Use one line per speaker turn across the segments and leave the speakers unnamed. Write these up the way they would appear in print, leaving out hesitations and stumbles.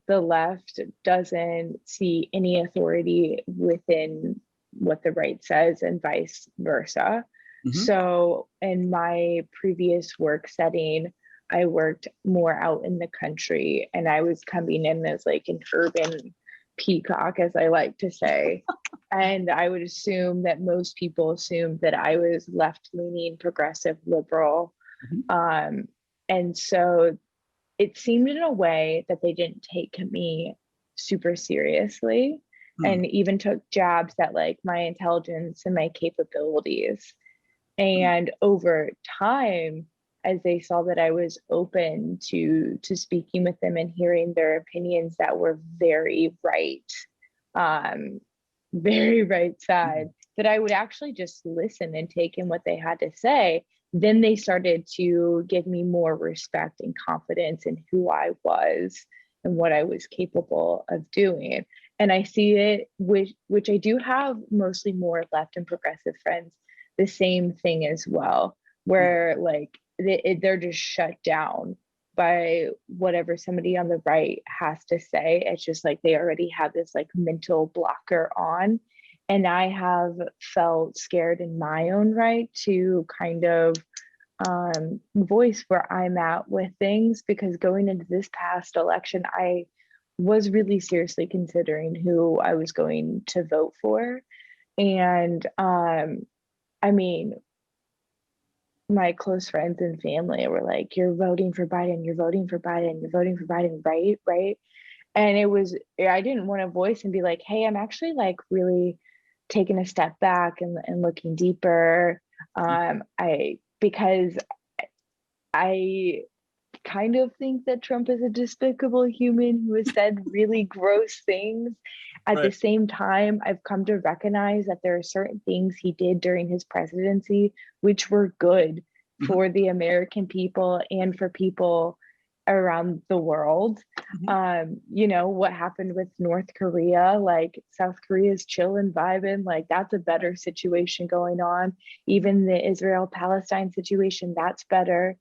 the left doesn't see any authority within what the right says and vice versa. So in my previous work setting, I worked more out in the country, and I was coming in as like an urban peacock, as I like to say. And I would assume that most people assumed that I was left-leaning, progressive, liberal. And so it seemed in a way that they didn't take me super seriously, and even took jabs at like my intelligence and my capabilities. And over time, as they saw that I was open to speaking with them and hearing their opinions that were very right side, that I would actually just listen and take in what they had to say, then they started to give me more respect and confidence in who I was and what I was capable of doing. And I see it, which I do have mostly more left and progressive friends, the same thing as well, where like they're just shut down by whatever somebody on the right has to say. It's just like they already have this like mental blocker on. And I have felt scared in my own right to kind of voice where I'm at with things, because going into this past election, I was really seriously considering who I was going to vote for. And I mean, my close friends and family were like, you're voting for Biden, you're voting for Biden, you're voting for Biden, right? Right. And I didn't want to voice and be like, hey, I'm actually like really taking a step back and looking deeper. Because I kind of think that Trump is a despicable human who has said really gross things. At the same time, I've come to recognize that there are certain things he did during his presidency which were good for the American people and for people around the world. You know, what happened with North Korea, like South Korea's chill and vibing, like that's a better situation going on. Even the Israel-Palestine situation, that's better.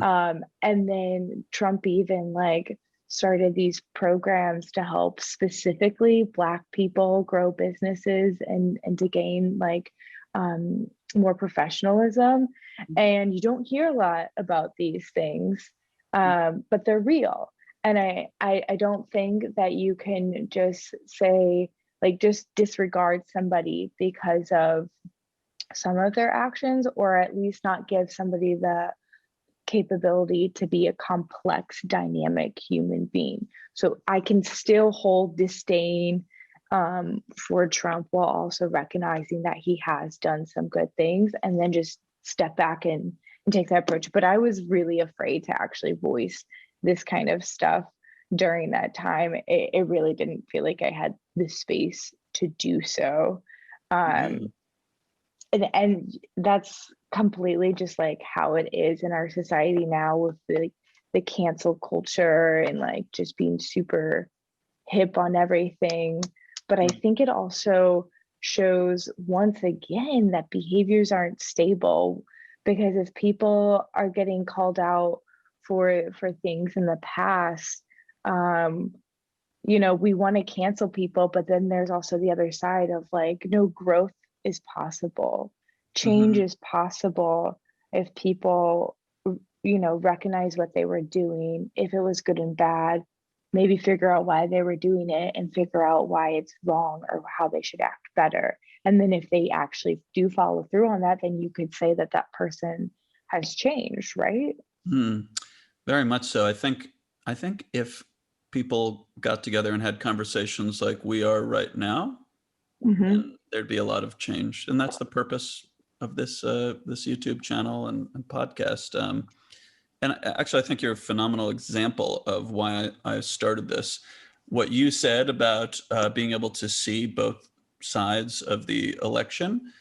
And then Trump even like started these programs to help specifically Black people grow businesses and to gain like more professionalism. And you don't hear a lot about these things, but they're real. And I don't think that you can just say, like, just disregard somebody because of some of their actions, or at least not give somebody the capability to be a complex, dynamic human being. So I can still hold disdain for Trump while also recognizing that he has done some good things, and then just step back and take that approach. But I was really afraid to actually voice this kind of stuff during that time. It really didn't feel like I had the space to do so. And that's completely just like how it is in our society now, with the cancel culture and like just being super hip on everything. But I think it also shows once again that behaviors aren't stable, because if people are getting called out for things in the past, you know, we want to cancel people, but then there's also the other side of like, no, growth is possible. Change is possible if people, you know, recognize what they were doing, if it was good and bad, maybe figure out why they were doing it and figure out why it's wrong or how they should act better. And then if they actually do follow through on that, then you could say that that person has changed, right?
Very much so. I think if people got together and had conversations like we are right now, then there'd be a lot of change. And that's the purpose of this this YouTube channel and podcast. And actually, I think you're a phenomenal example of why I started this. What you said about being able to see both sides of the election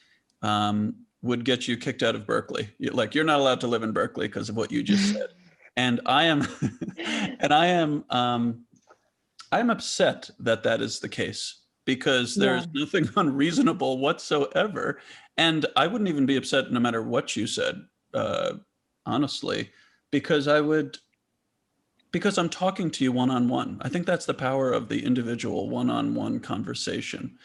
would get you kicked out of Berkeley. You're not allowed to live in Berkeley because of what you just said. And I am, I'm upset that that is the case, because there's nothing unreasonable whatsoever. And I wouldn't even be upset no matter what you said, honestly, because because I'm talking to you one-on-one. I think that's the power of the individual one-on-one conversation,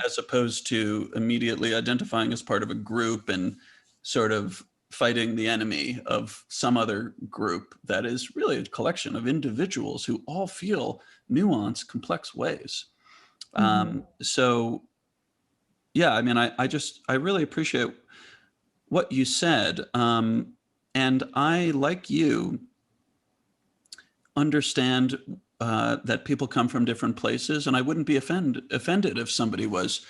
as opposed to immediately identifying as part of a group and sort of fighting the enemy of some other group that is really a collection of individuals who all feel nuanced, complex ways. So yeah, I mean, I really appreciate what you said. And I, like you, understand that people come from different places, and I wouldn't be offended if somebody was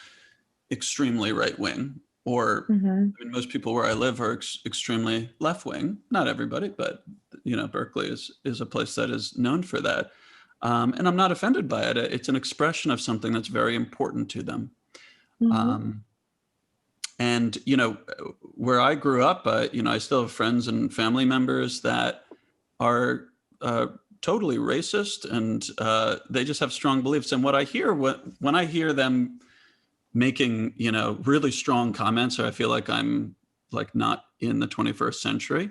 extremely right wing, or I mean, most people where I live are extremely left wing. Not everybody, but Berkeley is a place that is known for that, and I'm not offended by it. It's an expression of something that's very important to them. And where I grew up, I still have friends and family members that are totally racist, and they just have strong beliefs. And what I hear when I hear them making really strong comments, or I feel like I'm like not in the 21st century,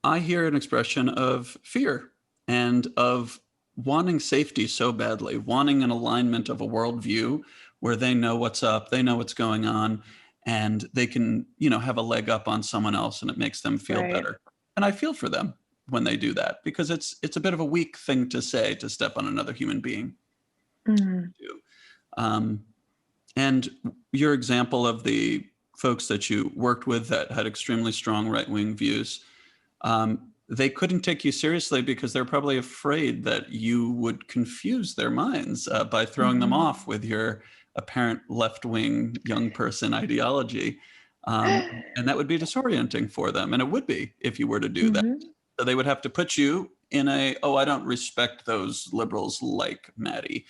I hear an expression of fear and of wanting safety so badly, wanting an alignment of a worldview where they know what's up, they know what's going on, and they can have a leg up on someone else, and it makes them feel better. And I feel for them when they do that, because it's a bit of a weak thing to say, to step on another human being. And your example of the folks that you worked with that had extremely strong right-wing views, they couldn't take you seriously because they're probably afraid that you would confuse their minds by throwing them off with your apparent left-wing young person ideology. And that would be disorienting for them. And it would be if you were to do that. So they would have to put you in I don't respect those liberals like Madi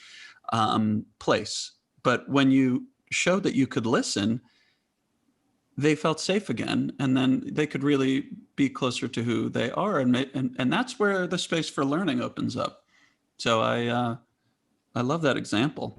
place. But when you showed that you could listen, they felt safe again, and then they could really be closer to who they are, and that's where the space for learning opens up. So I love that example.